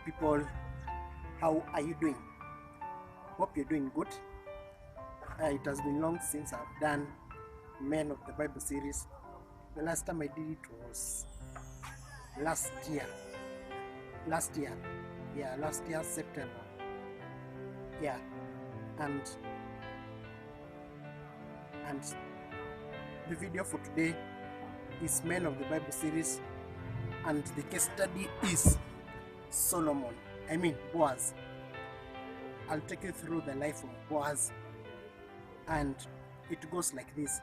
people, how are you doing? Hope you're doing good. It has been long since I've done Men of the Bible series. The last time I did it was last year September. And the video for today is Men of the Bible series, and the case study is Boaz. I'll take you through the life of Boaz, and it goes like this.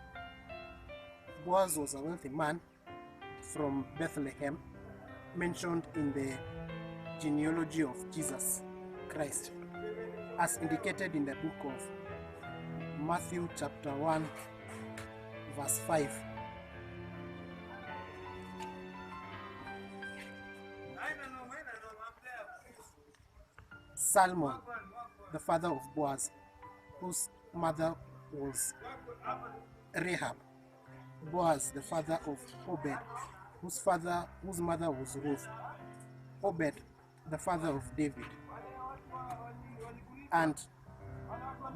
Boaz was a wealthy man from Bethlehem, mentioned in the genealogy of Jesus Christ, as indicated in the book of Matthew chapter 1 verse 5. Salmon, the father of Boaz, whose mother was Rahab. Boaz, the father of Obed, whose mother was Ruth. Obed, the father of David. And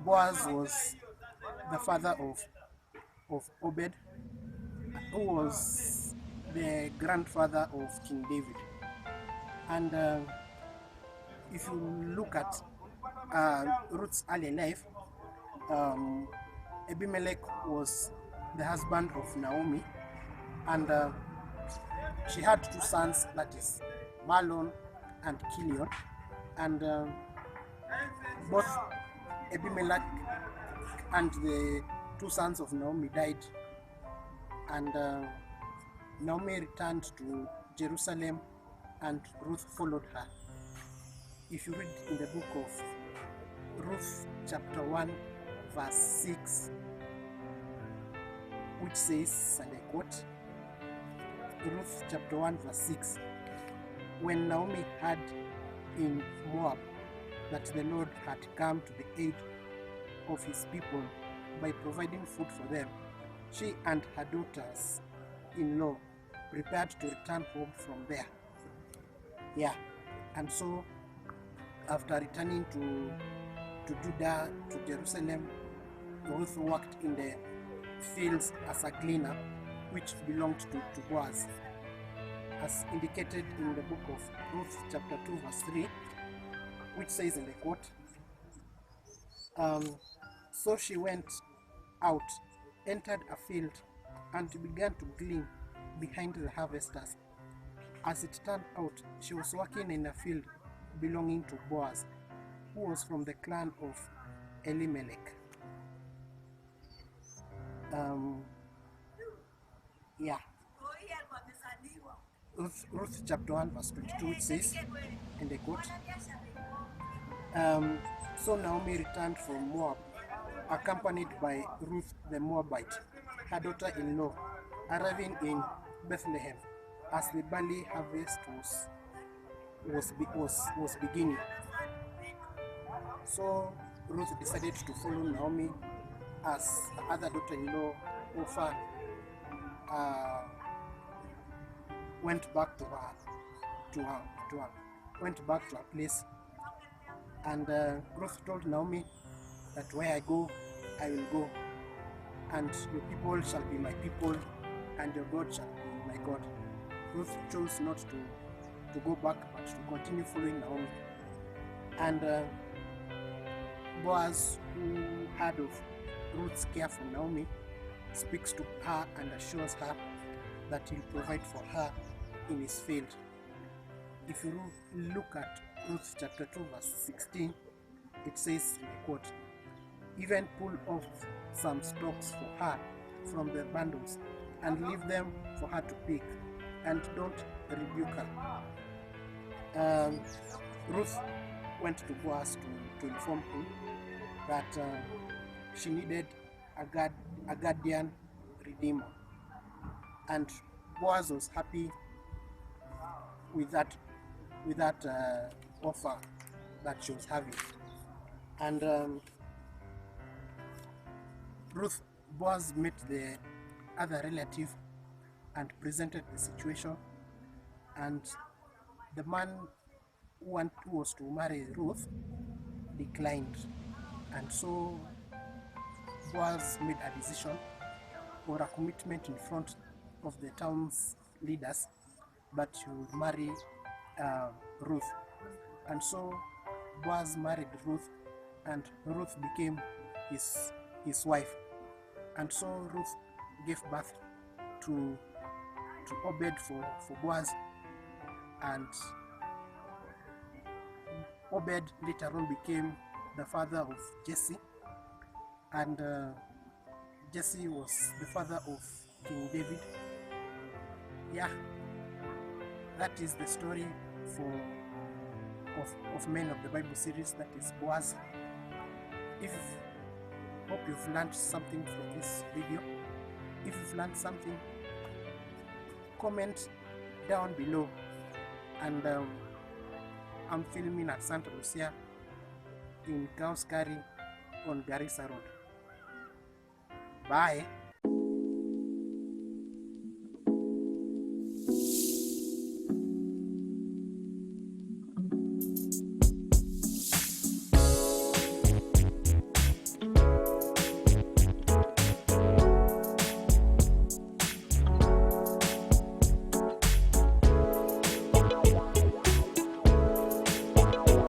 Boaz was the father of Obed, who was the grandfather of King David. And if you look at Ruth's early life, Abimelech was the husband of Naomi, and she had two sons, that is Mahlon and Chilion, and both Abimelech and the two sons of Naomi died, and Naomi returned to Jerusalem, and Ruth followed her. If you read in the book of Ruth chapter 1 verse 6, which says, and I quote, Ruth chapter 1 verse 6, when Naomi heard in Moab that the Lord had come to the aid of his people by providing food for them, she and her daughters-in-law prepared to return home from there. And so after returning to Judah, to Jerusalem, Ruth worked in the fields as a cleaner, which belonged to Boaz, as indicated in the book of Ruth chapter 2 verse 3, which says, and I quote, so she went out, entered a field, and began to glean behind the harvesters. As it turned out, she was working in a field belonging to Boaz, who was from the clan of Elimelech. Ruth chapter 1 verse 22, it says, and I quote, so Naomi returned from Moab, accompanied by Ruth the Moabite, her daughter-in-law, arriving in Bethlehem as the barley harvest was beginning. So Ruth decided to follow Naomi, as her other daughter-in-law, Orpah, went back to her place. And Ruth told Naomi that where I go, I will go, and your people shall be my people, and your God shall be my God. Ruth chose not to go back, but to continue following Naomi. And Boaz, who heard of Ruth's care for Naomi, speaks to her and assures her that he'll provide for her in his field. If you look at Ruth chapter 2 verse 16, it says, and I quote, even pull off some stalks for her from the bundles and leave them for her to pick, and don't rebuke her. Ruth went to Boaz to inform him that she needed a guardian redeemer, and Boaz was happy with that offer that she was having. And Boaz met the other relative and presented the situation, and the man who was to marry Ruth declined, and so Boaz made a decision or a commitment in front of the town's leaders that he would marry Ruth. And so Boaz married Ruth, and Ruth became his wife. And so Ruth gave birth to Obed for Boaz, and Obed later on became the father of Jesse, and Jesse was the father of King David. Yeah, that is the story of Men of the Bible series, that is Boaz. Hope you've learned something from this video. If you've learned something, comment down below. And I'm filming at Santa Lucia in Gauskari on Garissa Road. Bye.